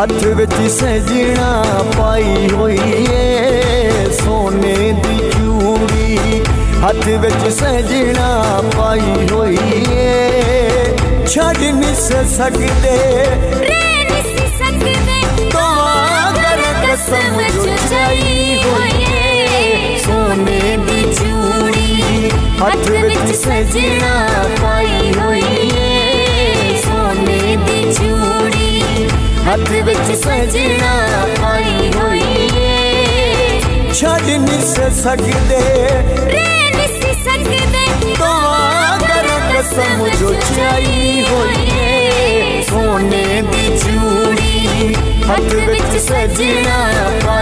हथ विच सजना पाई होई है सोने दी चूड़ी, हथ विच सजना पाई होई है छड़ नहीं सकदे तो अगर कसम जुटाई होई है सोने दी चूड़ी, हथ विच सजना पाई होई है सोने दी चूड़ी, हथ विच सजना पाई होई है छड़ नहीं सकदे तो अगर कसम जुटाई होई है सोने दी चूड़ी, हथ विच सजना पाई